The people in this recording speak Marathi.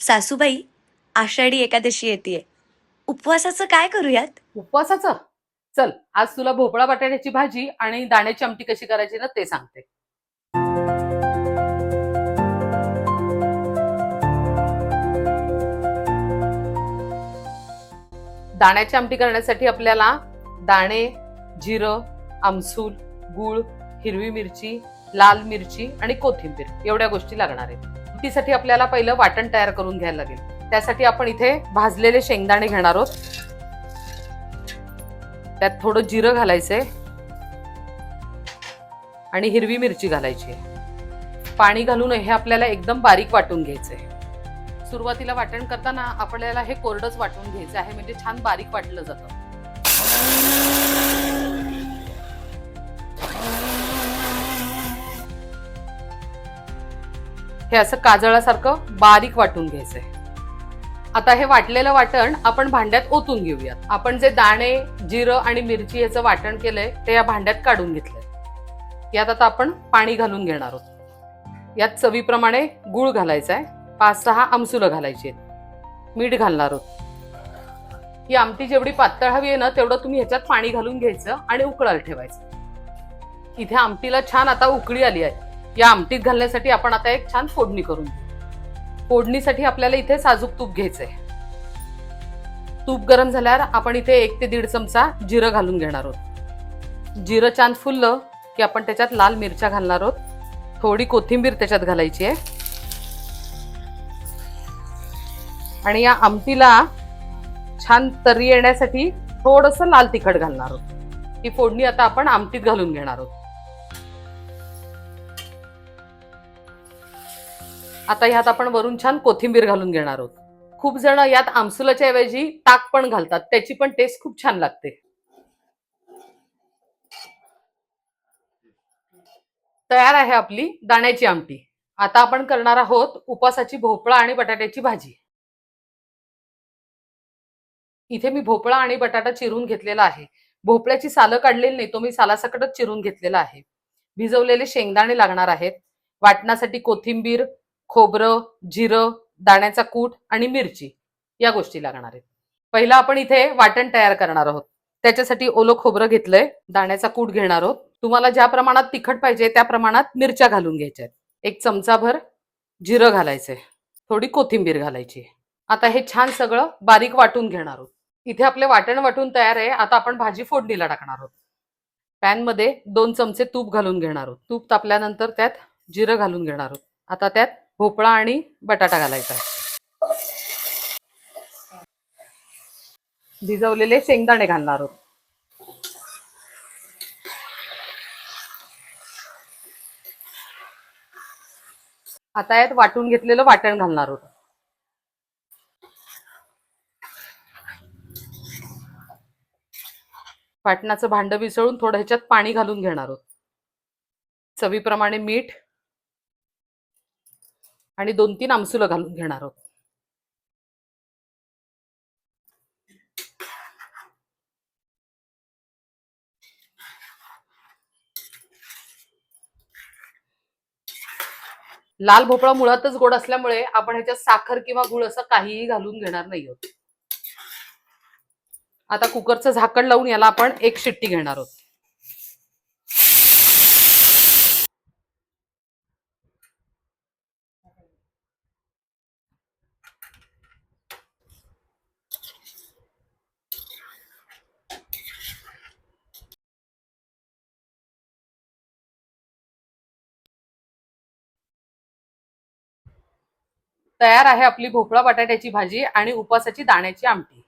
सासूबाई, आषाढी एकादशी येतेय. उपवासाचं काय करूयात? उपवासाचं? चल, आज तुला भोपळा बटाट्याची भाजी आणि दाण्याची आमटी कशी करायची ना ते सांगते. दाण्याची आमटी करण्यासाठी आपल्याला दाणे, जिरं, आमसूल, गूळ, हिरवी मिरची, लाल मिरची आणि कोथिंबीर एवढ्या गोष्टी लागणार आहेत. आमटीसाठी आपल्याला पहिलं वाटण तयार करून घ्यायला लागेल. त्यासाठी आपण इथे भाजलेले शेंगदाणे घेणार आहोत. त्यात थोडं जिरं घालायचंय आणि हिरवी मिरची घालायची. पाणी घालून हे आपल्याला एकदम बारीक वाटून घ्यायचंय. सुरुवातीला वाटण करताना आपल्याला हे कोरडंच वाटून घ्यायचं आहे, म्हणजे छान बारीक वाटलं जातं. हे असं काजळासारखं बारीक वाटून घ्यायचंय. आता हे वाटलेलं वाटण आपण भांड्यात ओतून घेऊयात. आपण जे दाणे, जिरं आणि मिरची याचं वाटण केलंय ते या भांड्यात काढून घेतलंय. यात आता आपण पाणी घालून घेणार आहोत. यात चवीप्रमाणे गूळ घालायचा आहे. 5-6 आमसुलं घालायची आहेत. मीठ घालणार आहोत. ही आमटी जेवढी पातळ हवी आहे ना तेवढं तुम्ही ह्याच्यात पाणी घालून घ्यायचं आणि उकळायला ठेवायचं. इथे आमटीला छान आता उकळी आली आहे. या आमटीत घालण्यासाठी आपण आता एक छान फोडणी करून घेऊ. फोडणीसाठी आपल्याला इथे साजूक तूप घ्यायचंय. तूप गरम झाल्यावर आपण इथे 1 ते 1.5 चमचा जिरं घालून घेणार आहोत. जिरं छान फुललं की आपण त्याच्यात लाल मिरच्या घालणार आहोत. थोडी कोथिंबीर त्याच्यात घालायची आहे आणि या आमटीला छान तर्री येण्यासाठी थोडंसं लाल तिखट घालणार आहोत. ही फोडणी आता आपण आमटीत घालून घेणार आहोत. आता ह्यात आपण वरून छान कोथिंबीर घालून घेणार आहोत. खूप जण यात आमसुलाच्या ऐवजी ताक पण घालतात, त्याची पण टेस्ट खूप छान लागते. तयार आहे आपली दाण्याची आमटी. आता आपण करणार आहोत उपवासाची भोपळा आणि बटाट्याची भाजी. इथे मी भोपळा आणि बटाटा चिरून घेतलेला आहे. भोपळ्याची सालं काढलेली नाही, तो मी सालासकटच चिरून घेतलेला आहे. भिजवलेले शेंगदाणे लागणार आहेत. वाटण्यासाठी कोथिंबीर, खोबरं, जिरं, दाण्याचा कूट आणि मिरची या गोष्टी लागणार आहेत. पहिला आपण इथे वाटण तयार करणार आहोत. त्याच्यासाठी ओलं खोबरं घेतलंय, दाण्याचा कूट घेणार आहोत. तुम्हाला ज्या प्रमाणात तिखट पाहिजे त्या प्रमाणात मिरच्या घालून घ्यायच्या आहेत. 1 चमचाभर जिरं घालायचंय, थोडी कोथिंबीर घालायची. आता हे छान सगळं बारीक वाटून घेणार आहोत. इथे आपले वाटण वाटून तयार आहे. आता आपण भाजी फोडणीला टाकणार आहोत. पॅन मध्ये 2 चमचे तूप घालून घेणार आहोत. तूप तापल्यानंतर त्यात जिरं घालून घेणार आहोत. आता त्यात भोपळा आणि बटाटा घालायचा आहे. भिजवलेले शेंगदाणे घालणार आहोत. आता यात वाटून घेतलेलं वाटण घालणार आहोत. वाटणाचं भांड विसळून थोडं ह्याच्यात पाणी घालून घेणार आहोत. चवीप्रमाणे मीठ आणि 2-3 आमसुलं घालून घेणार आहोत. लाल भोपळा मुळातच गोड असल्यामुळे आपण ह्याच्यात साखर किंवा गुळ असं काहीही घालून घेणार नाही आहोत. आता कुकरचं झाकण लावून याला आपण 1 शिट्टी घेणार आहोत. तयार आहे आपली भोपळा बटाट्याची भाजी आणि उपवासाची दाण्याची आमटी.